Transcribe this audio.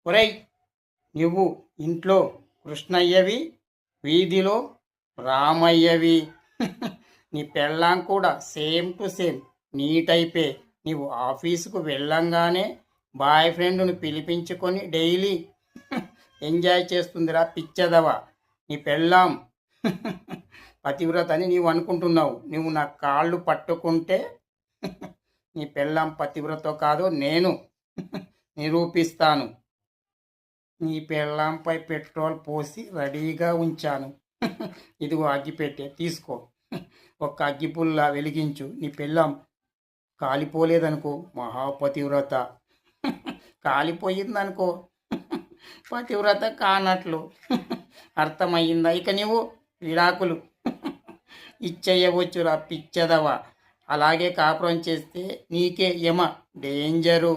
ఒరేయ్, నువ్వు ఇంట్లో కృష్ణయ్యవి, వీధిలో రామయ్యవి. నీ పెళ్ళాం కూడా సేమ్ టు సేమ్ నీ టైపే. నీవు ఆఫీసుకు వెళ్ళంగానే బాయ్ ఫ్రెండ్ను పిలిపించుకొని డైలీ ఎంజాయ్ చేస్తుందిరా పిచ్చదవా. నీ పెళ్ళాం పతివ్రత అని నీవు అనుకుంటున్నావు. నువ్వు నా కాళ్ళు పట్టుకుంటే నీ పెళ్ళాం పతివ్రతో కాదో నేను నిరూపిస్తాను. నీ పెళ్ళాంపై పెట్రోల్ పోసి రెడీగా ఉంచాను. ఇదిగో అగ్గిపెట్టే, తీసుకో. ఒక్క అగ్గిపుల్ల వెలిగించు. నీ పెళ్ళాం కాలిపోలేదనుకో మహాపతివ్రత, కాలిపోయిందనుకో పతివ్రత కానట్లు. అర్థమయ్యిందా? ఇక నువ్వు విడాకులు ఇచ్చేయవచ్చురా పిచ్చదవా. అలాగే కాపురం చేస్తే నీకే యమ డేంజరు.